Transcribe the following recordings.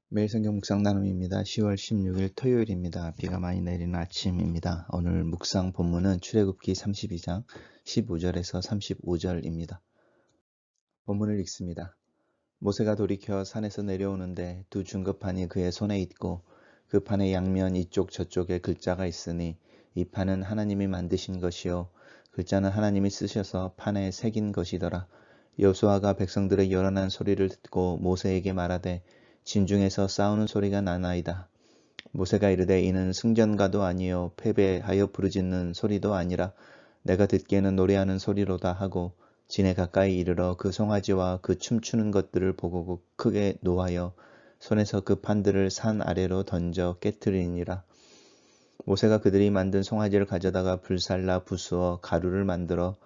매일 성경 묵상 나눔입니다. 10월 16일 토요일입니다. 비가 많이 내리는 아침입니다. 오늘 묵상 본문은 출애굽기 32장 15절에서 35절입니다. 본문을 읽습니다. 모세가 돌이켜 산에서 내려오는데 두 증거판이 그의 손에 있고 그 판의 양면 이쪽 저쪽에 글자가 있으니 이 판은 하나님이 만드신 것이요 글자는 하나님이 쓰셔서 판에 새긴 것이더라. 여호수아가 백성들의 요란한 소리를 듣고 모세에게 말하되 진중에서 싸우는 소리가 나나이다. 모세가 이르되 이는 승전가도 아니요 패배하여 부르짖는 소리도 아니라 내가 듣기에는 노래하는 소리로다 하고 진에 가까이 이르러 그 송아지와 그 춤추는 것들을 보고 크게 노하여 손에서 그 판들을 산 아래로 던져 깨뜨리니라. 모세가 그들이 만든 송아지를 가져다가 불살라 부수어 가루를 만들어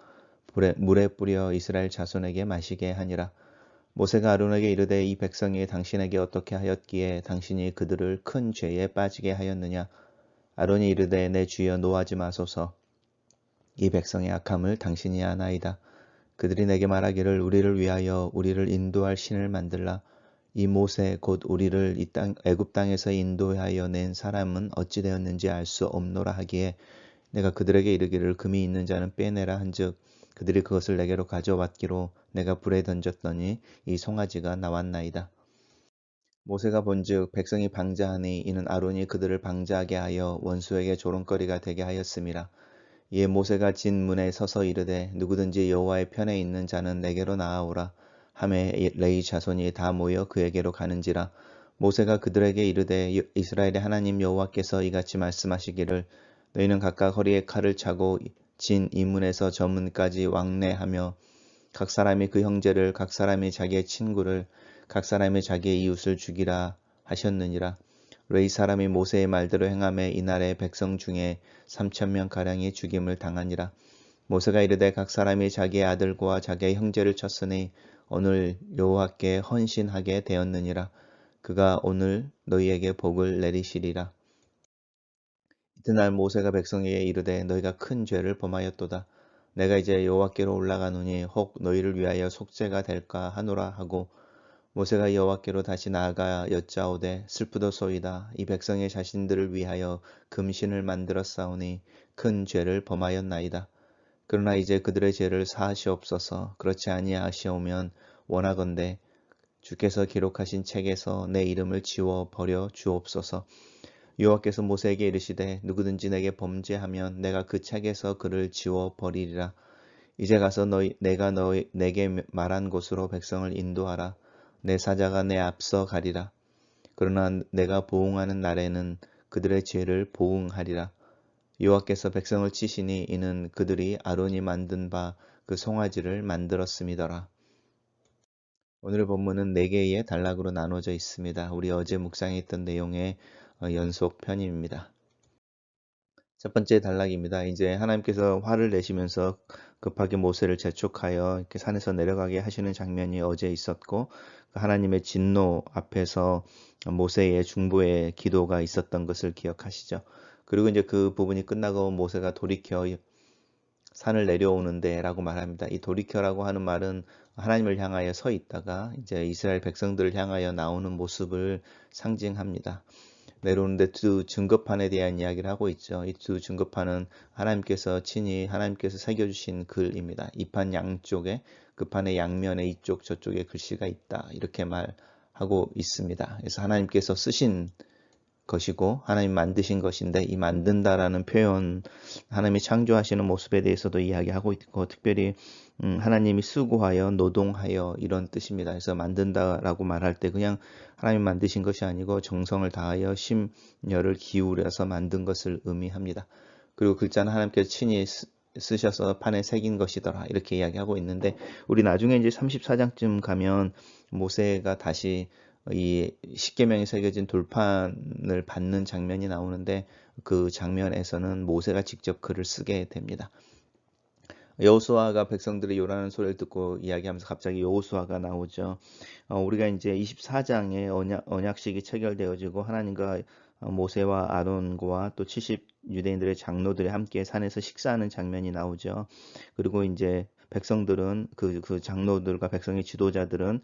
물에 뿌려 이스라엘 자손에게 마시게 하니라. 모세가 아론에게 이르되 이 백성이 당신에게 어떻게 하였기에 당신이 그들을 큰 죄에 빠지게 하였느냐. 아론이 이르되 내 주여 노하지 마소서. 이 백성의 악함을 당신이 아나이다. 그들이 내게 말하기를 우리를 위하여 우리를 인도할 신을 만들라. 이 모세 곧 우리를 이 애굽 땅에서 인도하여 낸 사람은 어찌 되었는지 알 수 없노라 하기에 내가 그들에게 이르기를 금이 있는 자는 빼내라 한즉 그들이 그것을 내게로 가져왔기로 내가 불에 던졌더니 이 송아지가 나왔나이다. 모세가 본즉 백성이 방자하니 이는 아론이 그들을 방자하게 하여 원수에게 조롱거리가 되게 하였음이라. 이에 모세가 진 문에 서서 이르되 누구든지 여호와의 편에 있는 자는 내게로 나아오라 하매 레위 자손이 다 모여 그에게로 가는지라. 모세가 그들에게 이르되 이스라엘의 하나님 여호와께서 이같이 말씀하시기를 너희는 각각 허리에 칼을 차고 진 이 문에서 저 문까지 왕래하며 각 사람이 그 형제를 각 사람이 자기의 친구를 각 사람이 자기의 이웃을 죽이라 하셨느니라. 레위 사람이 모세의 말대로 행하매 이날에 백성 중에 3,000명 가량이 죽임을 당하니라. 모세가 이르되 각 사람이 자기의 아들과 자기의 형제를 쳤으니 오늘 여호와께 헌신하게 되었느니라. 그가 오늘 너희에게 복을 내리시리라. 이튿날 모세가 백성에게 이르되 너희가 큰 죄를 범하였도다. 내가 이제 여호와께로 올라가노니 혹 너희를 위하여 속죄가 될까 하노라 하고 모세가 여호와께로 다시 나아가 여짜오되 슬프도소이다. 이 백성의 자신들을 위하여 금신을 만들었사오니 큰 죄를 범하였나이다. 그러나 이제 그들의 죄를 사하시옵소서. 그렇지 아니하시오면 원하건대 주께서 기록하신 책에서 내 이름을 지워 버려 주옵소서. 여호와께서 모세에게 이르시되 누구든지 내게 범죄하면 내가 그 책에서 그를 지워 버리리라. 이제 가서 내가 내게 말한 곳으로 백성을 인도하라. 내 사자가 내 앞서 가리라. 그러나 내가 보응하는 날에는 그들의 죄를 보응하리라. 여호와께서 백성을 치시니 이는 그들이 아론이 만든 바 그 송아지를 만들었음이더라. 오늘의 본문은 4개의 단락으로 나눠져 있습니다. 우리 어제 묵상했던 내용의 연속 편입니다. 첫 번째 단락입니다. 이제 하나님께서 화를 내시면서 급하게 모세를 재촉하여 이렇게 산에서 내려가게 하시는 장면이 어제 있었고 하나님의 진노 앞에서 모세의 중보의 기도가 있었던 것을 기억하시죠. 그리고 이제 그 부분이 끝나고 모세가 돌이켜 산을 내려오는데 라고 말합니다. 이 돌이켜라고 하는 말은 하나님을 향하여 서 있다가 이제 이스라엘 백성들을 향하여 나오는 모습을 상징합니다. 내려오는데 두 증거판에 대한 이야기를 하고 있죠. 이 두 증거판은 하나님께서 친히 하나님께서 새겨주신 글입니다. 이 판 양쪽에 그 판의 양면에 이쪽 저쪽에 글씨가 있다 이렇게 말하고 있습니다. 그래서 하나님께서 쓰신 것이고 하나님 만드신 것인데 이 만든다라는 표현 하나님이 창조하시는 모습에 대해서도 이야기하고 있고 특별히 하나님이 수고하여 노동하여 이런 뜻입니다. 그래서 만든다라고 말할 때 그냥 하나님 만드신 것이 아니고 정성을 다하여 심려를 기울여서 만든 것을 의미합니다. 그리고 글자는 하나님께서 친히 쓰셔서 판에 새긴 것이더라 이렇게 이야기하고 있는데 우리 나중에 이제 34장쯤 가면 모세가 다시 이 십계명이 새겨진 돌판을 받는 장면이 나오는데 그 장면에서는 모세가 직접 글을 쓰게 됩니다. 여호수아가 백성들이 요란한 소리를 듣고 이야기하면서 갑자기 여호수아가 나오죠. 우리가 이제 24장에 언약식이 체결되어지고 하나님과 모세와 아론과 또 70 유대인들의 장로들이 함께 산에서 식사하는 장면이 나오죠. 그리고 이제 백성들은 그 장로들과 백성의 지도자들은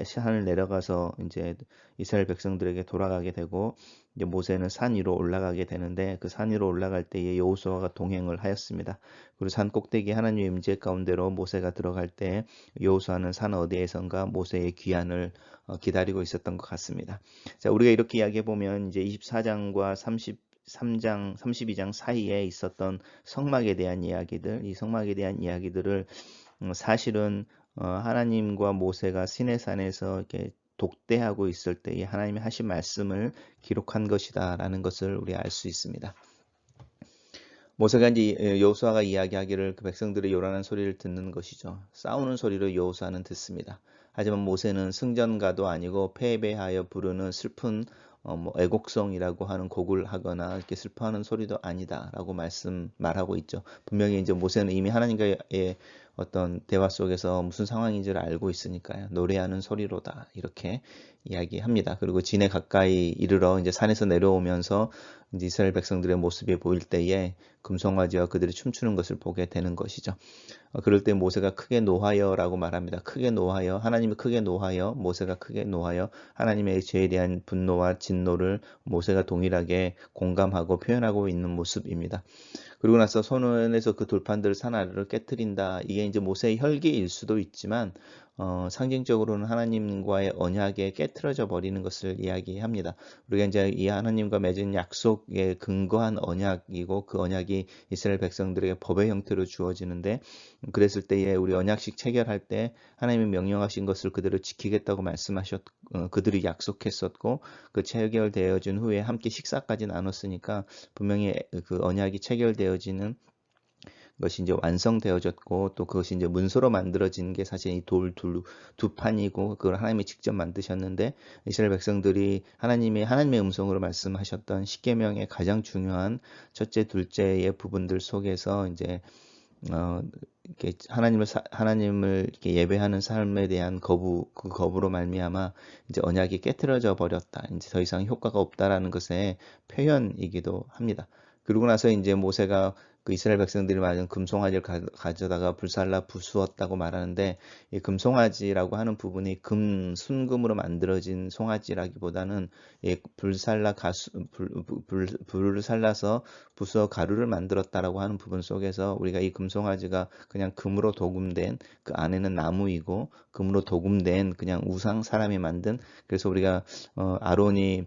산을 내려가서 이제 이스라엘 백성들에게 돌아가게 되고 이제 모세는 산 위로 올라가게 되는데 그 산 위로 올라갈 때에 여호수아가 동행을 하였습니다. 그리고 산 꼭대기 하나님의 임재 가운데로 모세가 들어갈 때 여호수아는 산 어디에선가 모세의 귀환을 기다리고 있었던 것 같습니다. 자, 우리가 이렇게 이야기해 보면 이제 24장과 33장, 32장 사이에 있었던 성막에 대한 이야기들, 이 성막에 대한 이야기들을 사실은 하나님과 모세가 시내산에서 이렇게 독대하고 있을 때에 하나님이 하신 말씀을 기록한 것이다라는 것을 우리 알 수 있습니다. 모세가 이제 여호수아가 이야기하기를 그 백성들의 요란한 소리를 듣는 것이죠. 싸우는 소리로 여호수아는 듣습니다. 하지만 모세는 승전가도 아니고 패배하여 부르는 슬픈 애곡성이라고 하는 곡을 하거나 이렇게 슬퍼하는 소리도 아니다라고 말하고 있죠. 분명히 이제 모세는 이미 하나님과의 어떤 대화 속에서 무슨 상황인지를 알고 있으니까요. 노래하는 소리로다 이렇게 이야기합니다. 그리고 진에 가까이 이르러 이제 산에서 내려오면서 이제 이스라엘 백성들의 모습이 보일 때에 금송아지와 그들이 춤추는 것을 보게 되는 것이죠. 그럴 때 모세가 크게 노하여라고 말합니다. 크게 노하여, 하나님이 크게 노하여, 모세가 크게 노하여 하나님의 죄에 대한 분노와 진노를 모세가 동일하게 공감하고 표현하고 있는 모습입니다. 그리고 나서 손에서 그 돌판들을 산 아래로 깨뜨린다. 이게 이제 모세의 혈기일 수도 있지만 상징적으로는 하나님과의 언약에 깨트려져 버리는 것을 이야기합니다. 우리가 이제 이 하나님과 맺은 약속에 근거한 언약이고 그 언약이 이스라엘 백성들에게 법의 형태로 주어지는데 그랬을 때에 우리 언약식 체결할 때 하나님이 명령하신 것을 그대로 지키겠다고 그들이 약속했었고 그 체결되어진 후에 함께 식사까지 나눴으니까 분명히 그 언약이 체결되어지는 것이 이제 완성되어졌고 또 그것이 이제 문서로 만들어진 게 사실 이 돌 두 판이고 그걸 하나님이 직접 만드셨는데 이스라엘 백성들이 하나님의 음성으로 말씀하셨던 십계명의 가장 중요한 첫째, 둘째의 부분들 속에서 이제 이렇게 하나님을 이렇게 예배하는 삶에 대한 그 거부로 말미암아 이제 언약이 깨트려져 버렸다. 이제 더 이상 효과가 없다라는 것의 표현이기도 합니다. 그러고 나서 이제 모세가 그 이스라엘 백성들이 맞은 금송아지를 가져다가 불살라 부수었다고 말하는데 이 금송아지라고 하는 부분이 순금으로 만들어진 송아지라기보다는 불을 살라서 부수어 가루를 만들었다라고 하는 부분 속에서 우리가 이 금송아지가 그냥 금으로 도금된 그 안에는 나무이고 금으로 도금된 그냥 우상 사람이 만든 그래서 우리가 아론이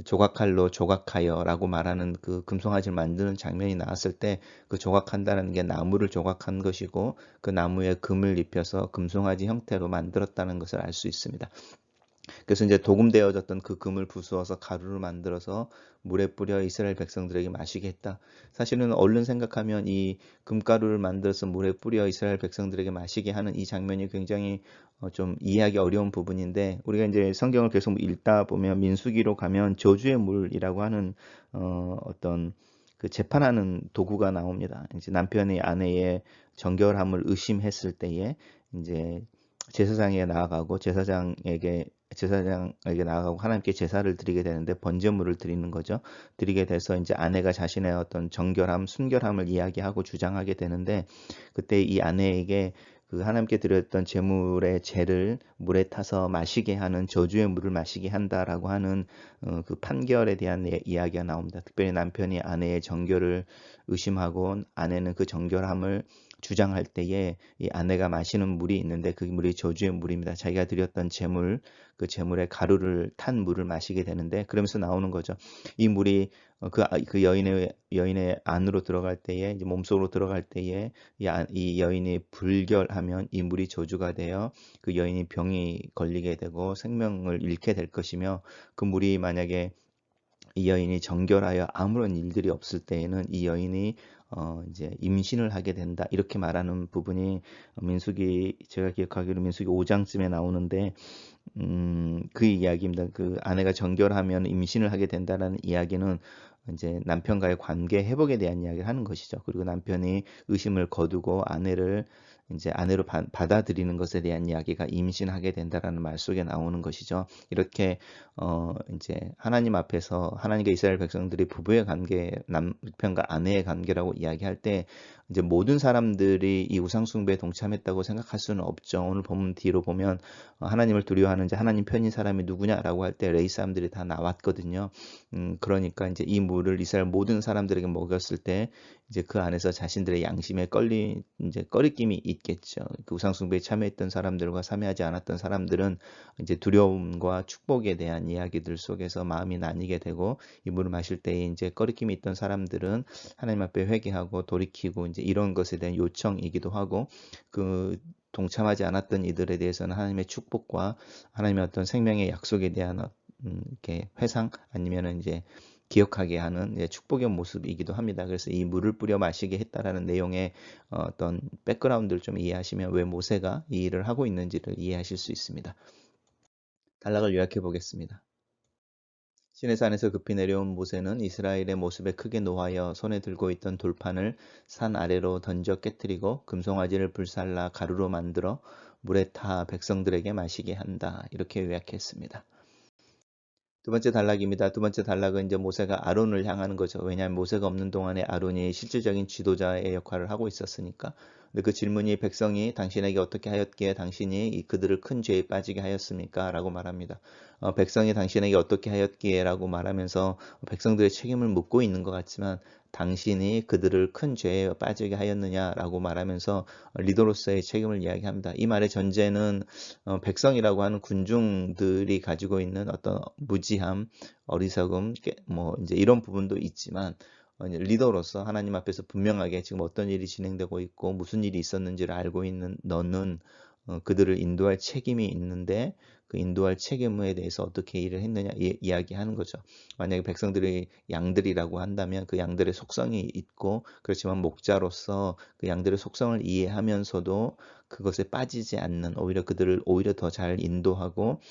조각칼로 조각하여라고 말하는 그 금송아지를 만드는 장면이 나왔을 때 그 조각한다는 게 나무를 조각한 것이고 그 나무에 금을 입혀서 금송아지 형태로 만들었다는 것을 알 수 있습니다. 그래서 이제 도금되어졌던 그 금을 부수어서 가루를 만들어서 물에 뿌려 이스라엘 백성들에게 마시게 했다. 사실은 얼른 생각하면 이 금가루를 만들어서 물에 뿌려 이스라엘 백성들에게 마시게 하는 이 장면이 굉장히 좀 이해하기 어려운 부분인데 우리가 이제 성경을 계속 읽다 보면 민수기로 가면 저주의 물이라고 하는 어떤 그 재판하는 도구가 나옵니다. 이제 남편이 아내의 정결함을 의심했을 때에 이제 제사장에 나아가고 제사장에게 나아가고 하나님께 제사를 드리게 되는데 번제물을 드리는 거죠. 드리게 돼서 이제 아내가 자신의 어떤 정결함, 순결함을 이야기하고 주장하게 되는데 그때 이 아내에게 그 하나님께 드렸던 제물의 재를 물에 타서 마시게 하는 저주의 물을 마시게 한다라고 하는 그 판결에 대한 이야기가 나옵니다. 특별히 남편이 아내의 정결을 의심하고 아내는 그 정결함을 주장할 때에 이 아내가 마시는 물이 있는데 그 물이 저주의 물입니다. 자기가 드렸던 제물, 그 제물에 가루를 탄 물을 마시게 되는데 그러면서 나오는 거죠. 이 물이 그 여인의 안으로 들어갈 때에 이제 몸속으로 들어갈 때에 이 여인이 불결하면 이 물이 저주가 되어 그 여인이 병이 걸리게 되고 생명을 잃게 될 것이며 그 물이 만약에 이 여인이 정결하여 아무런 일들이 없을 때에는 이 여인이 이제 임신을 하게 된다 이렇게 말하는 부분이 제가 기억하기로 민수기 5장쯤에 나오는데 그 이야기입니다. 그 아내가 정결하면 임신을 하게 된다는 이야기는 이제 남편과의 관계 회복에 대한 이야기를 하는 것이죠. 그리고 남편이 의심을 거두고 아내로 받아들이는 것에 대한 이야기가 임신하게 된다라는 말 속에 나오는 것이죠. 이렇게 이제 하나님 앞에서 하나님과 이스라엘 백성들이 부부의 관계, 남편과 아내의 관계라고 이야기할 때 이제 모든 사람들이 이 우상 숭배에 동참했다고 생각할 수는 없죠. 오늘 본문 뒤로 보면 하나님을 두려워하는 자, 하나님 편인 사람이 누구냐라고 할 때 레위 사람들이 다 나왔거든요. 그러니까 이제 이 물을 이스라엘 모든 사람들에게 먹였을 때 이제 그 안에서 자신들의 양심에 이제 꺼리낌이 있겠죠. 그 우상 숭배에 참여했던 사람들과 참여하지 않았던 사람들은 이제 두려움과 축복에 대한 이야기들 속에서 마음이 나뉘게 되고 이 물을 마실 때에 이제 꺼리낌이 있던 사람들은 하나님 앞에 회개하고 돌이키고 이제 이런 것에 대한 요청이기도 하고 그 동참하지 않았던 이들에 대해서는 하나님의 축복과 하나님의 어떤 생명의 약속에 대한 이렇게 회상 아니면은 이제 기억하게 하는 축복의 모습이기도 합니다. 그래서 이 물을 뿌려 마시게 했다라는 내용의 어떤 백그라운드를 좀 이해하시면 왜 모세가 이 일을 하고 있는지를 이해하실 수 있습니다. 단락을 요약해 보겠습니다. 시내산에서 급히 내려온 모세는 이스라엘의 모습에 크게 노하여 손에 들고 있던 돌판을 산 아래로 던져 깨뜨리고 금송아지를 불살라 가루로 만들어 물에 타 백성들에게 마시게 한다. 이렇게 요약했습니다. 두 번째 단락입니다. 두 번째 단락은 이제 모세가 아론을 향하는 거죠. 왜냐하면 모세가 없는 동안에 아론이 실질적인 지도자의 역할을 하고 있었으니까. 근데 그 질문이 백성이 당신에게 어떻게 하였기에 당신이 그들을 큰 죄에 빠지게 하였습니까? 라고 말합니다. 백성이 당신에게 어떻게 하였기에 라고 말하면서 백성들의 책임을 묻고 있는 것 같지만 당신이 그들을 큰 죄에 빠지게 하였느냐라고 말하면서 리더로서의 책임을 이야기합니다. 이 말의 전제는 백성이라고 하는 군중들이 가지고 있는 어떤 무지함, 어리석음, 뭐 이제 이런 부분도 있지만 리더로서 하나님 앞에서 분명하게 지금 어떤 일이 진행되고 있고 무슨 일이 있었는지를 알고 있는 너는 그들을 인도할 책임이 있는데 그 인도할 책임에 대해서 어떻게 일을 했느냐 이야기하는 거죠. 만약에 백성들이 양들이라고 한다면 그 양들의 속성이 있고 그렇지만 목자로서 그 양들의 속성을 이해하면서도 그것에 빠지지 않는 오히려 그들을 오히려 더 잘 인도하고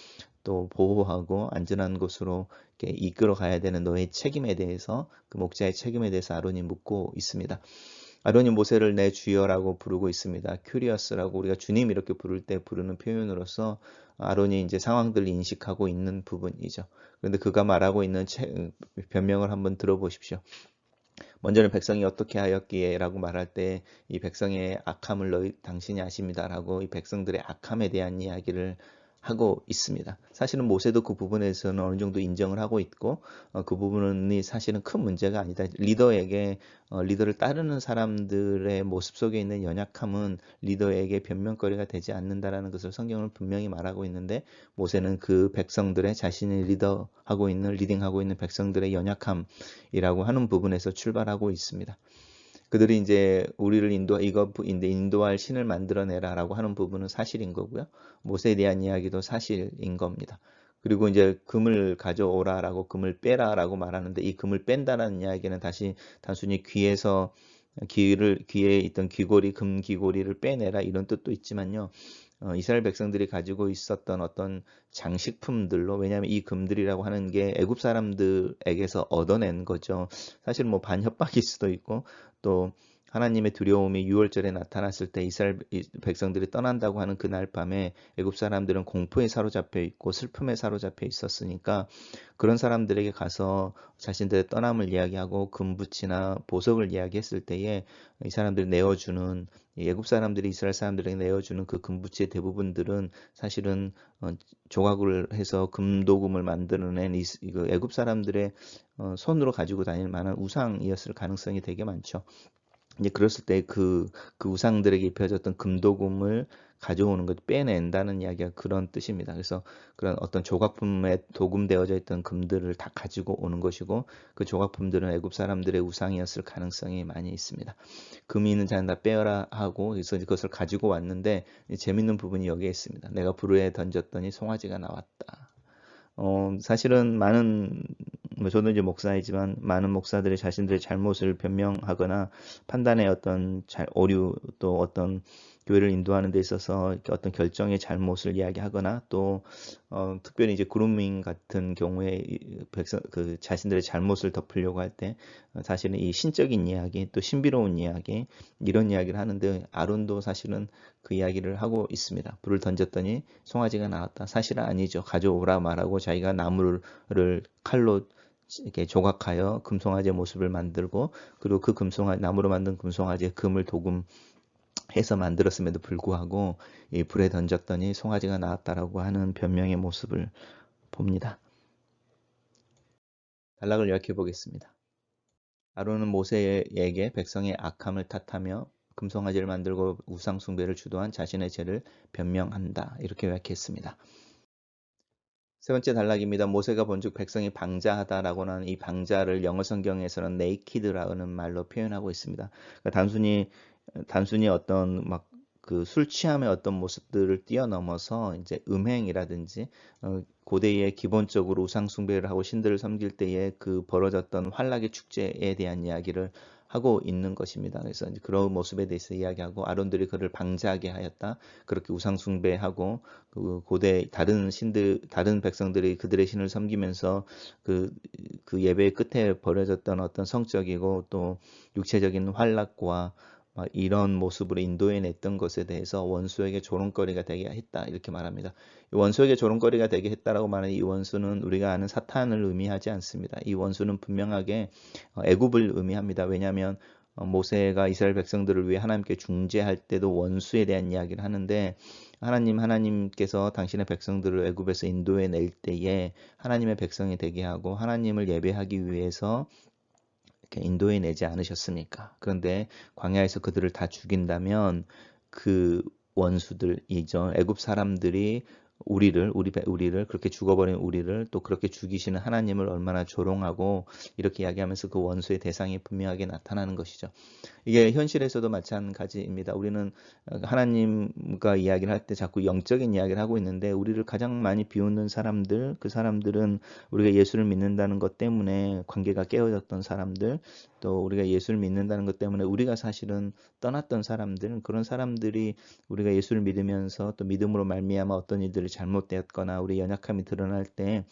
또 보호하고 안전한 곳으로 이렇게 이끌어 가야 되는 너의 책임에 대해서 그 목자의 책임에 대해서 아론이 묻고 있습니다. 아론이 모세를 내 주여라고 부르고 있습니다. 큐리어스라고 우리가 주님 이렇게 부를 때 부르는 표현으로서 아론이 이제 상황들을 인식하고 있는 부분이죠. 그런데 그가 말하고 있는 변명을 한번 들어보십시오. 먼저는 백성이 어떻게 하였기에 라고 말할 때 이 백성의 악함을 당신이 아십니다라고 이 백성들의 악함에 대한 이야기를 하고 있습니다. 사실은 모세도 그 부분에서는 어느 정도 인정을 하고 있고 그 부분이 사실은 큰 문제가 아니다. 리더에게 리더를 따르는 사람들의 모습 속에 있는 연약함은 리더에게 변명거리가 되지 않는다라는 것을 성경은 분명히 말하고 있는데 모세는 그 백성들의 자신이 리더하고 있는 리딩하고 있는 백성들의 연약함이라고 하는 부분에서 출발하고 있습니다. 그들이 이제 우리를 인도할 신을 만들어내라라고 하는 부분은 사실인 거고요. 모세에 대한 이야기도 사실인 겁니다. 그리고 이제 금을 가져오라라고 금을 빼라라고 말하는데 이 금을 뺀다라는 이야기는 다시 단순히 귀에 있던 귀고리 금 귀고리를 빼내라 이런 뜻도 있지만요. 이스라엘 백성들이 가지고 있었던 어떤 장식품들로 왜냐하면 이 금들이라고 하는 게 애굽 사람들에게서 얻어낸 거죠. 사실 뭐 반협박일 수도 있고 또 하나님의 두려움이 유월절에 나타났을 때 이스라엘 백성들이 떠난다고 하는 그날 밤에 애굽 사람들은 공포에 사로잡혀 있고 슬픔에 사로잡혀 있었으니까 그런 사람들에게 가서 자신들의 떠남을 이야기하고 금붙이나 보석을 이야기했을 때에 이 사람들이 내어주는 애굽 사람들이 이스라엘 사람들에게 내어주는 그 금붙이의 대부분들은 사실은 조각을 해서 금도금을 만들어낸 애굽 사람들의 손으로 가지고 다닐 만한 우상이었을 가능성이 되게 많죠. 이제 그랬을 때 그 우상들에게 입혀졌던 금도금을 가져오는 것, 빼낸다는 이야기가 그런 뜻입니다. 그래서 그런 어떤 조각품에 도금되어져 있던 금들을 다 가지고 오는 것이고 그 조각품들은 애굽 사람들의 우상이었을 가능성이 많이 있습니다. 금이 있는 자는 다 빼어라 하고 그래서 그것을 가지고 왔는데 재밌는 부분이 여기에 있습니다. 내가 불에 던졌더니 송아지가 나왔다. 사실은 저도 이제 목사이지만 많은 목사들이 자신들의 잘못을 변명하거나 판단의 어떤 오류 또 어떤 교회를 인도하는 데 있어서 이렇게 어떤 결정의 잘못을 이야기하거나 또 특별히 이제 그루밍 같은 경우에 자신들의 잘못을 덮으려고 할 때 사실은 이 신적인 이야기 또 신비로운 이야기 이런 이야기를 하는데 아론도 사실은 그 이야기를 하고 있습니다. 불을 던졌더니 송아지가 나왔다. 사실은 아니죠. 가져오라 말하고 자기가 나무를 칼로 이렇게 조각하여 금송아지의 모습을 만들고, 그리고 그 나무로 만든 금송아지의 금을 도금해서 만들었음에도 불구하고 이 불에 던졌더니 송아지가 나왔다라고 하는 변명의 모습을 봅니다. 단락을 요약해 보겠습니다. 아론은 모세에게 백성의 악함을 탓하며 금송아지를 만들고 우상 숭배를 주도한 자신의 죄를 변명한다. 이렇게 요약했습니다. 세 번째 단락입니다. 모세가 본즉 백성이 방자하다라고 하는 이 방자를 영어 성경에서는 naked라는 말로 표현하고 있습니다. 그러니까 단순히 어떤 막 그 술 취함의 어떤 모습들을 뛰어넘어서 이제 음행이라든지 고대에 기본적으로 우상 숭배를 하고 신들을 섬길 때에 그 벌어졌던 환락의 축제에 대한 이야기를 하고 있는 것입니다. 그래서 이제 그런 모습에 대해서 이야기하고 아론들이 그를 방자하게 하였다. 그렇게 우상 숭배하고 그 고대 다른 백성들이 그들의 신을 섬기면서 그 예배 끝에 벌어졌던 어떤 성적이고 또 육체적인 환락과 이런 모습으로 인도해냈던 것에 대해서 원수에게 조롱거리가 되게 했다. 이렇게 말합니다. 원수에게 조롱거리가 되게 했다라고 말하는 이 원수는 우리가 아는 사탄을 의미하지 않습니다. 이 원수는 분명하게 애굽을 의미합니다. 왜냐하면 모세가 이스라엘 백성들을 위해 하나님께 중재할 때도 원수에 대한 이야기를 하는데 하나님께서 당신의 백성들을 애굽에서 인도해 낼 때에 하나님의 백성이 되게 하고 하나님을 예배하기 위해서 이렇게 인도해 내지 않으셨습니까? 그런데 광야에서 그들을 다 죽인다면 그 원수들이죠. 애굽 사람들이 우리를 그렇게 죽어버린 우리를 또 그렇게 죽이시는 하나님을 얼마나 조롱하고 이렇게 이야기하면서 그 원수의 대상이 분명하게 나타나는 것이죠. 이게 현실에서도 마찬가지입니다. 우리는 하나님과 이야기를 할 때 자꾸 영적인 이야기를 하고 있는데 우리를 가장 많이 비웃는 사람들, 그 사람들은 우리가 예수를 믿는다는 것 때문에 관계가 깨어졌던 사람들, 또 우리가 예수를 믿는다는 것 때문에 우리가 사실은 떠났던 사람들, 그런 사람들이 우리가 예수를 믿으면서 또 믿음으로 말미암아 어떤 일들이 잘못되었거나 우리 연약함이 드러날 때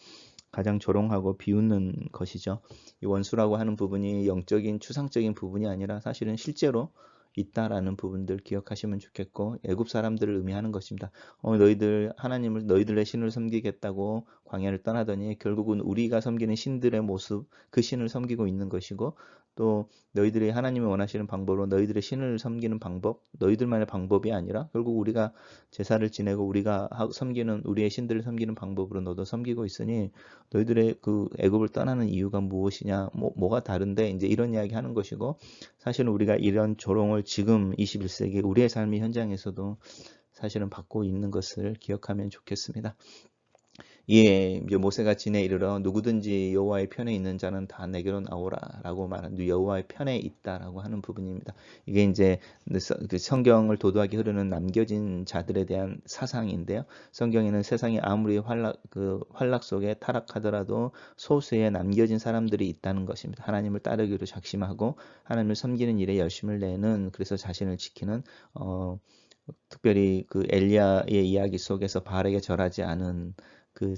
가장 조롱하고 비웃는 것이죠. 이 원수라고 하는 부분이 영적인 추상적인 부분이 아니라 사실은 실제로 있다라는 부분들 기억하시면 좋겠고 애굽 사람들을 의미하는 것입니다. 너희들 하나님을 너희들의 신을 섬기겠다고 광야를 떠나더니 결국은 우리가 섬기는 신들의 모습 그 신을 섬기고 있는 것이고 또 너희들이 하나님이 원하시는 방법으로 너희들의 신을 섬기는 방법 너희들만의 방법이 아니라 결국 우리가 제사를 지내고 우리가 섬기는 우리의 신들을 섬기는 방법으로 너도 섬기고 있으니 너희들의 그 애굽을 떠나는 이유가 무엇이냐 뭐가 다른데 이제 이런 이야기 하는 것이고 사실은 우리가 이런 조롱을 지금 21세기 우리의 삶의 현장에서도 사실은 받고 있는 것을 기억하면 좋겠습니다. 이에 모세가 진에 이르러 누구든지 여호와의 편에 있는 자는 다 내게로 나오라라고 말한 여호와의 편에 있다라고 하는 부분입니다. 이게 이제 성경을 도도하게 흐르는 남겨진 자들에 대한 사상인데요. 성경에는 세상이 아무리 환락 속에 타락하더라도 소수의 남겨진 사람들이 있다는 것입니다. 하나님을 따르기로 작심하고 하나님을 섬기는 일에 열심을 내는 그래서 자신을 지키는 특별히 그 엘리야의 이야기 속에서 바알에게 절하지 않은 그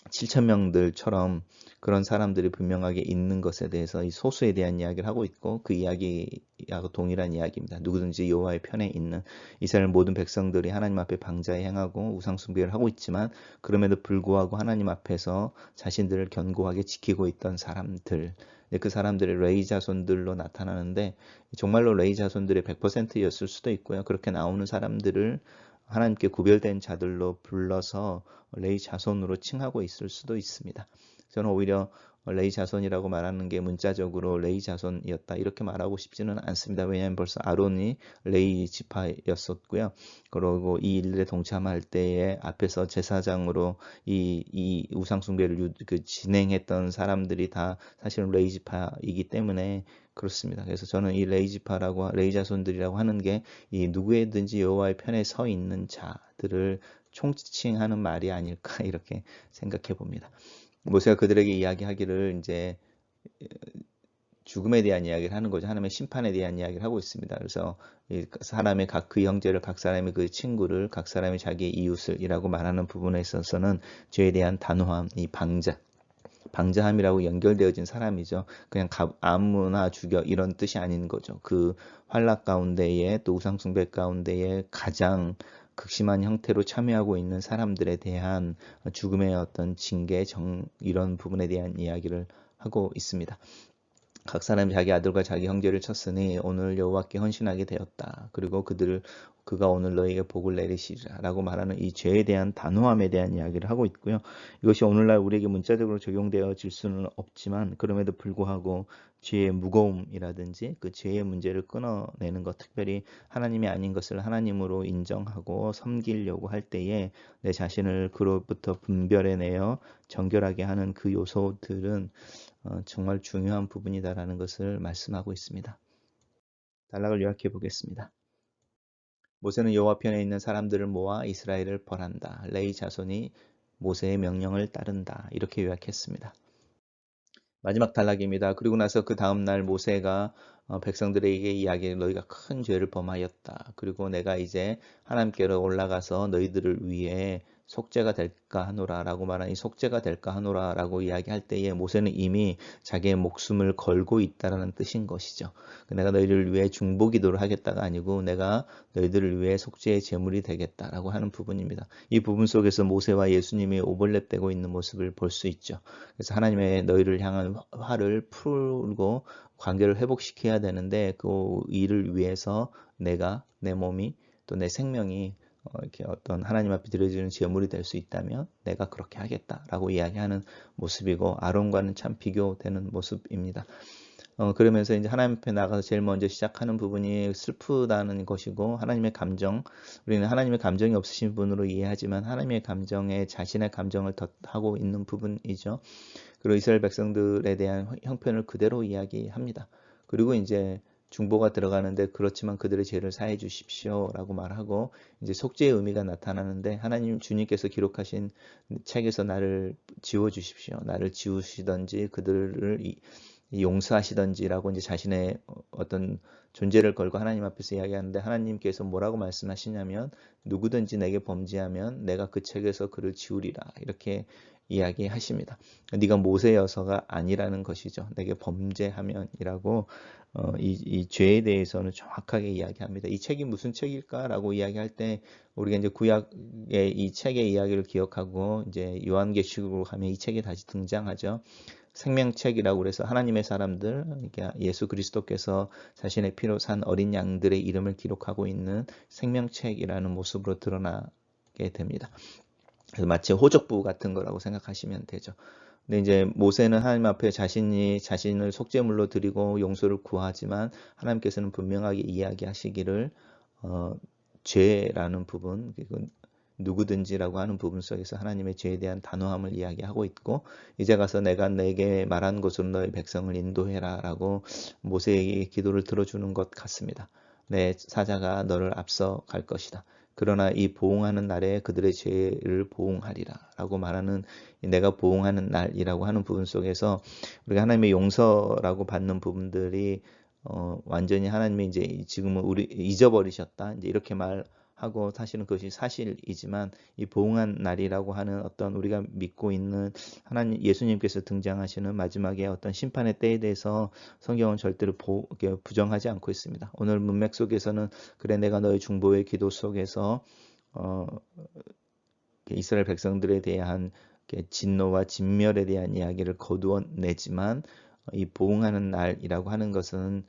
7,000명들처럼 그런 사람들이 분명하게 있는 것에 대해서 이 소수에 대한 이야기를 하고 있고 그 이야기하고 동일한 이야기입니다. 누구든지 여호와의 편에 있는 이스라엘 모든 백성들이 하나님 앞에 방자에 행하고 우상 숭배를 하고 있지만 그럼에도 불구하고 하나님 앞에서 자신들을 견고하게 지키고 있던 사람들 그 사람들이 레위 자손들로 나타나는데 정말로 레위 자손들의 100%였을 수도 있고요. 그렇게 나오는 사람들을 하나님께 구별된 자들로 불러서 레위 자손으로 칭하고 있을 수도 있습니다. 저는 오히려 레위 자손이라고 말하는 게 문자적으로 레위 자손이었다 이렇게 말하고 싶지는 않습니다. 왜냐하면 벌써 아론이 레위 지파였었고요. 그리고 이 일에 동참할 때에 앞에서 제사장으로 이 우상 숭배를 진행했던 사람들이 다 사실은 레위 지파이기 때문에 그렇습니다. 그래서 저는 이 레위 지파라고 레위 자손들이라고 하는 게 이 누구에든지 여호와의 편에 서 있는 자들을 총칭하는 말이 아닐까 이렇게 생각해 봅니다. 모세가 그들에게 이야기하기를 이제 죽음에 대한 이야기를 하는 거죠. 하나님의 심판에 대한 이야기를 하고 있습니다. 그래서 사람의 각 그 형제를 각 사람의 그 친구를 각 사람의 자기의 이웃을이라고 말하는 부분에 있어서는 죄에 대한 단호함, 이 방자함이라고 연결되어진 사람이죠. 그냥 아무나 죽여 이런 뜻이 아닌 거죠. 그 환락 가운데에 또 우상 숭배 가운데에 가장 극심한 형태로 참여하고 있는 사람들에 대한 죽음의 어떤 징계, 이런 부분에 대한 이야기를 하고 있습니다. 각 사람이 자기 아들과 자기 형제를 쳤으니 오늘 여호와께 헌신하게 되었다. 그리고 그가 오늘 너에게 복을 내리시리라 라고 말하는 이 죄에 대한 단호함에 대한 이야기를 하고 있고요. 이것이 오늘날 우리에게 문자적으로 적용되어질 수는 없지만 그럼에도 불구하고 죄의 무거움이라든지 그 죄의 문제를 끊어내는 것, 특별히 하나님이 아닌 것을 하나님으로 인정하고 섬기려고 할 때에 내 자신을 그로부터 분별해내어 정결하게 하는 그 요소들은 정말 중요한 부분이다라는 것을 말씀하고 있습니다. 단락을 요약해 보겠습니다. 모세는 여호와 편에 있는 사람들을 모아 이스라엘을 벌한다. 레위 자손이 모세의 명령을 따른다. 이렇게 요약했습니다. 마지막 단락입니다. 그리고 나서 그 다음 날 모세가 백성들에게 이야기를 너희가 큰 죄를 범하였다. 그리고 내가 이제 하나님께로 올라가서 너희들을 위해 속죄가 될까 하노라 라고 말하니 속죄가 될까 하노라 라고 이야기할 때에 모세는 이미 자기의 목숨을 걸고 있다라는 뜻인 것이죠. 내가 너희를 위해 중보기도를 하겠다가 아니고 내가 너희들을 위해 속죄의 제물이 되겠다라고 하는 부분입니다. 이 부분 속에서 모세와 예수님이 오버랩되고 있는 모습을 볼 수 있죠. 그래서 하나님의 너희를 향한 화를 풀고 관계를 회복시켜야 되는데 그 일을 위해서 내 몸이 또 내 생명이 이렇게 어떤 하나님 앞에 드려지는 제물이 될 수 있다면 내가 그렇게 하겠다라고 이야기하는 모습이고 아론과는 참 비교되는 모습입니다. 그러면서 이제 하나님 앞에 나가서 제일 먼저 시작하는 부분이 슬프다는 것이고 하나님의 감정, 우리는 하나님의 감정이 없으신 분으로 이해하지만 하나님의 감정에 자신의 감정을 덧하고 있는 부분이죠. 그리고 이스라엘 백성들에 대한 형편을 그대로 이야기합니다. 그리고 이제 중보가 들어가는데 그렇지만 그들의 죄를 사해 주십시오라고 말하고 이제 속죄의 의미가 나타나는데 하나님 주님께서 기록하신 책에서 나를 지워 주십시오. 나를 지우시든지 그들을 용서하시던지라고 이제 자신의 어떤 존재를 걸고 하나님 앞에서 이야기하는데 하나님께서 뭐라고 말씀하시냐면 누구든지 내게 범죄하면 내가 그 책에서 그를 지우리라 이렇게 이야기하십니다. 네가 모세여서가 아니라는 것이죠. 내게 범죄하면이라고 이 죄에 대해서는 정확하게 이야기합니다. 이 책이 무슨 책일까라고 이야기할 때 우리가 이제 구약의 이 책의 이야기를 기억하고 이제 요한계시록으로 가면 이 책이 다시 등장하죠. 생명책이라고 그래서 하나님의 사람들, 그러니까 예수 그리스도께서 자신의 피로 산 어린 양들의 이름을 기록하고 있는 생명책이라는 모습으로 드러나게 됩니다. 그래서 마치 호적부 같은 거라고 생각하시면 되죠. 근데 이제 모세는 하나님 앞에 자신을 속죄물로 드리고 용서를 구하지만 하나님께서는 분명하게 이야기하시기를 죄라는 부분, 누구든지라고 하는 부분 속에서 하나님의 죄에 대한 단호함을 이야기하고 있고 이제 가서 내가 내게 말한 것으로 너의 백성을 인도해라 라고 모세에게 기도를 들어주는 것 같습니다. 내 사자가 너를 앞서 갈 것이다. 그러나 이 보응하는 날에 그들의 죄를 보응하리라 라고 말하는 내가 보응하는 날이라고 하는 부분 속에서 우리가 하나님의 용서라고 받는 부분들이 완전히 하나님이 이제 지금은 우리 잊어버리셨다 이제 이렇게 말하고 사실은 그것이 사실이지만 이 보응한 날이라고 하는 어떤 우리가 믿고 있는 하나님 예수님께서 등장하시는 마지막에 어떤 심판의 때에 대해서 성경은 절대로 부정하지 않고 있습니다. 오늘 문맥 속에서는 그래 내가 너의 중보의 기도 속에서 이스라엘 백성들에 대한 진노와 진멸에 대한 이야기를 거두어내지만 이 보응하는 날이라고 하는 것은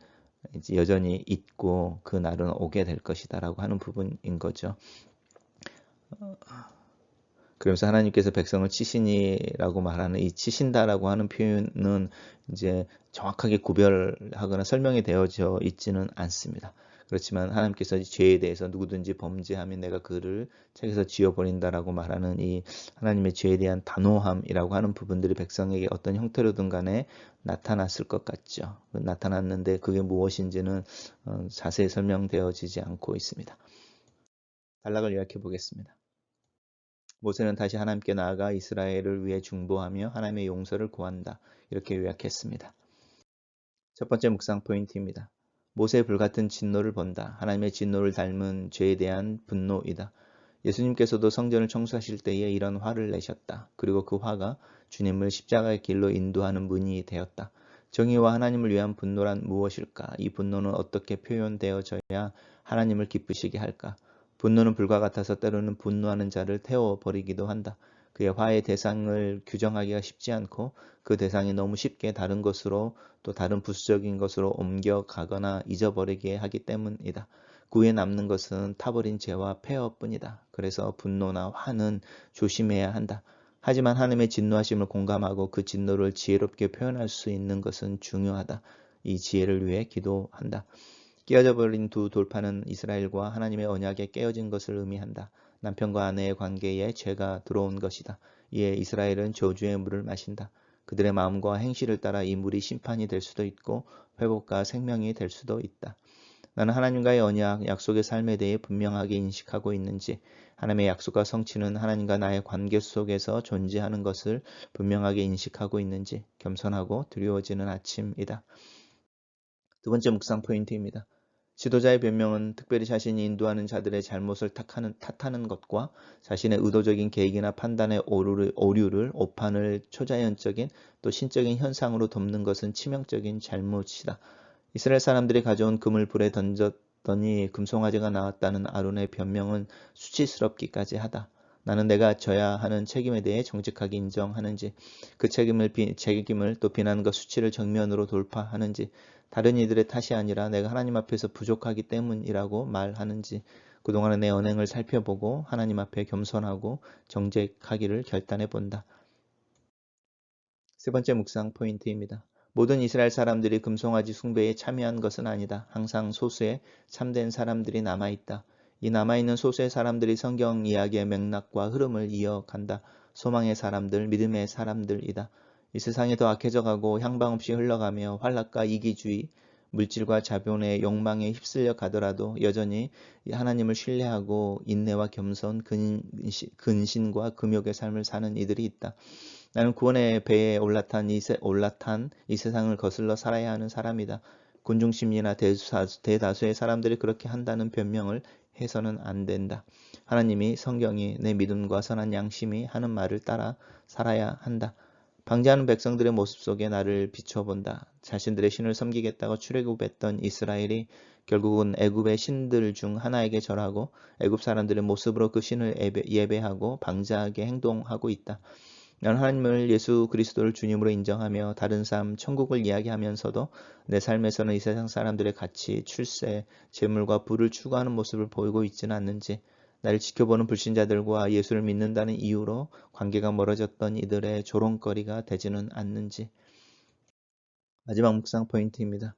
이제 여전히 있고 그 날은 오게 될 것이다라고 하는 부분인 거죠. 그러면서 하나님께서 백성을 치시니라고 말하는 이 치신다라고 하는 표현은 이제 정확하게 구별하거나 설명이 되어져 있지는 않습니다. 그렇지만 하나님께서 죄에 대해서 누구든지 범죄하면 내가 그를 책에서 지워버린다라고 말하는 이 하나님의 죄에 대한 단호함이라고 하는 부분들이 백성에게 어떤 형태로든 간에 나타났을 것 같죠. 나타났는데 그게 무엇인지는 자세히 설명되어지지 않고 있습니다. 단락을 요약해 보겠습니다. 모세는 다시 하나님께 나아가 이스라엘을 위해 중보하며 하나님의 용서를 구한다. 이렇게 요약했습니다. 첫 번째 묵상 포인트입니다. 모세의 불같은 진노를 본다. 하나님의 진노를 닮은 죄에 대한 분노이다. 예수님께서도 성전을 청소하실 때에 이런 화를 내셨다. 그리고 그 화가 주님을 십자가의 길로 인도하는 문이 되었다. 정의와 하나님을 위한 분노란 무엇일까? 이 분노는 어떻게 표현되어져야 하나님을 기쁘시게 할까? 분노는 불과 같아서 때로는 분노하는 자를 태워버리기도 한다. 그의 화의 대상을 규정하기가 쉽지 않고 그 대상이 너무 쉽게 다른 것으로 또 다른 부수적인 것으로 옮겨가거나 잊어버리게 하기 때문이다. 그 후에 남는 것은 타버린 죄와 폐허뿐이다. 그래서 분노나 화는 조심해야 한다. 하지만 하나님의 진노하심을 공감하고 그 진노를 지혜롭게 표현할 수 있는 것은 중요하다. 이 지혜를 위해 기도한다. 깨어져 버린 두 돌파는 이스라엘과 하나님의 언약에 깨어진 것을 의미한다. 남편과 아내의 관계에 죄가 들어온 것이다. 이에 이스라엘은 저주의 물을 마신다. 그들의 마음과 행실을 따라 이 물이 심판이 될 수도 있고 회복과 생명이 될 수도 있다. 나는 하나님과의 언약, 약속의 삶에 대해 분명하게 인식하고 있는지, 하나님의 약속과 성취는 하나님과 나의 관계 속에서 존재하는 것을 분명하게 인식하고 있는지 겸손하고 두려워지는 아침이다. 두 번째 묵상 포인트입니다. 지도자의 변명은 특별히 자신이 인도하는 자들의 잘못을 탓하는 것과 자신의 의도적인 계획이나 판단의 오류를 오판을 초자연적인 또 신적인 현상으로 덮는 것은 치명적인 잘못이다. 이스라엘 사람들이 가져온 금을 불에 던졌더니 금송아지가 나왔다는 아론의 변명은 수치스럽기까지 하다. 나는 내가 져야 하는 책임에 대해 정직하게 인정하는지, 그 책임을 또 비난과 수치를 정면으로 돌파하는지, 다른 이들의 탓이 아니라 내가 하나님 앞에서 부족하기 때문이라고 말하는지, 그동안의 내 언행을 살펴보고 하나님 앞에 겸손하고 정직하기를 결단해 본다. 세 번째 묵상 포인트입니다. 모든 이스라엘 사람들이 금송아지 숭배에 참여한 것은 아니다. 항상 소수의 참된 사람들이 남아있다. 이 남아있는 소수의 사람들이 성경 이야기의 맥락과 흐름을 이어간다. 소망의 사람들, 믿음의 사람들이다. 이 세상이 더 악해져가고 향방 없이 흘러가며 환락과 이기주의, 물질과 자본의 욕망에 휩쓸려 가더라도 여전히 하나님을 신뢰하고 인내와 겸손, 근신과 금욕의 삶을 사는 이들이 있다. 나는 구원의 배에 올라탄 이 세상을 거슬러 살아야 하는 사람이다. 군중심리나 대다수의 사람들이 그렇게 한다는 변명을 해서는 안 된다. 하나님이, 성경이, 내 믿음과 선한 양심이 하는 말을 따라 살아야 한다. 방제하는 백성들의 모습 속에 나를 비춰본다. 자신들의 신을 섬기겠다고 출애굽했던 이스라엘이 결국은 애굽의 신들 중 하나에게 절하고 애굽 사람들의 모습으로 그 신을 예배하고 방자하게 행동하고 있다. 나는 하나님을 예수 그리스도를 주님으로 인정하며 다른 삶, 천국을 이야기하면서도 내 삶에서는 이 세상 사람들의 가치, 출세, 재물과 부를 추구하는 모습을 보이고 있지는 않는지, 나를 지켜보는 불신자들과 예수를 믿는다는 이유로 관계가 멀어졌던 이들의 조롱거리가 되지는 않는지. 마지막 묵상 포인트입니다.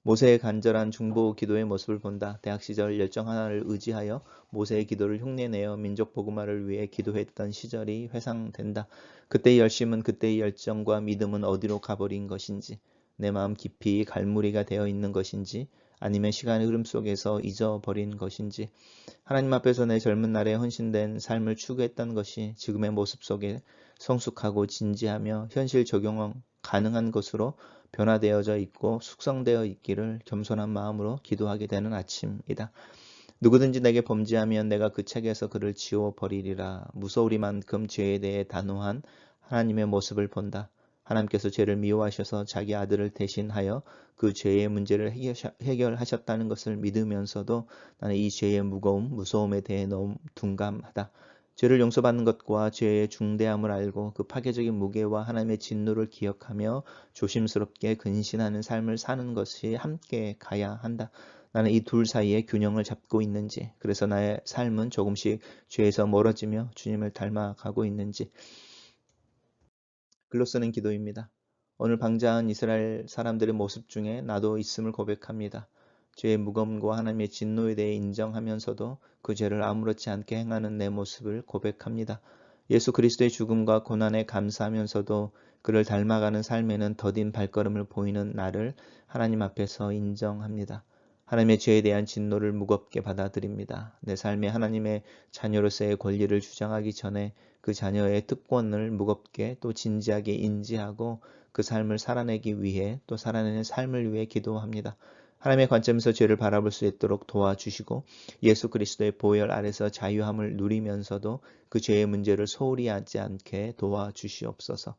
모세의 간절한 중보 기도의 모습을 본다. 대학 시절 열정 하나를 의지하여 모세의 기도를 흉내내어 민족 복음화를 위해 기도했던 시절이 회상된다. 그때의 열심은, 그때의 열정과 믿음은 어디로 가버린 것인지, 내 마음 깊이 갈무리가 되어 있는 것인지, 아니면 시간의 흐름 속에서 잊어버린 것인지, 하나님 앞에서 내 젊은 날에 헌신된 삶을 추구했던 것이 지금의 모습 속에 성숙하고 진지하며 현실 적용 가능한 것으로 변화되어져 있고 숙성되어 있기를 겸손한 마음으로 기도하게 되는 아침이다. 누구든지 내게 범죄하면 내가 그 책에서 그를 지워버리리라. 무서우리만큼 죄에 대해 단호한 하나님의 모습을 본다. 하나님께서 죄를 미워하셔서 자기 아들을 대신하여 그 죄의 문제를 해결하셨다는 것을 믿으면서도 나는 이 죄의 무서움에 대해 너무 둔감하다. 죄를 용서받는 것과 죄의 중대함을 알고 그 파괴적인 무게와 하나님의 진노를 기억하며 조심스럽게 근신하는 삶을 사는 것이 함께 가야 한다. 나는 이 둘 사이에 균형을 잡고 있는지, 그래서 나의 삶은 조금씩 죄에서 멀어지며 주님을 닮아가고 있는지. 글로 쓰는 기도입니다. 오늘 방자한 이스라엘 사람들의 모습 중에 나도 있음을 고백합니다. 죄의 무거움과 하나님의 진노에 대해 인정하면서도 그 죄를 아무렇지 않게 행하는 내 모습을 고백합니다. 예수 그리스도의 죽음과 고난에 감사하면서도 그를 닮아가는 삶에는 더딘 발걸음을 보이는 나를 하나님 앞에서 인정합니다. 하나님의 죄에 대한 진노를 무겁게 받아들입니다. 내 삶에 하나님의 자녀로서의 권리를 주장하기 전에 그 자녀의 특권을 무겁게 또 진지하게 인지하고 그 삶을 살아내기 위해 또 살아내는 삶을 위해 기도합니다. 하나님의 관점에서 죄를 바라볼 수 있도록 도와주시고 예수 그리스도의 보혈 아래서 자유함을 누리면서도 그 죄의 문제를 소홀히 하지 않게 도와주시옵소서.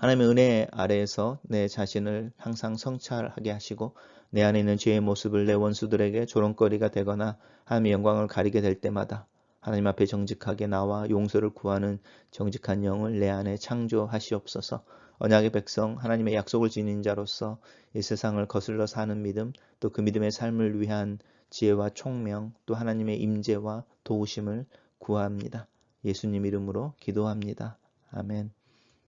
하나님의 은혜 아래에서 내 자신을 항상 성찰하게 하시고 내 안에 있는 죄의 모습을 내 원수들에게 조롱거리가 되거나 하나님의 영광을 가리게 될 때마다 하나님 앞에 정직하게 나와 용서를 구하는 정직한 영을 내 안에 창조하시옵소서. 언약의 백성 하나님의 약속을 지닌 자로서 이 세상을 거슬러 사는 믿음, 또 그 믿음의 삶을 위한 지혜와 총명, 또 하나님의 임재와 도우심을 구합니다. 예수님 이름으로 기도합니다. 아멘.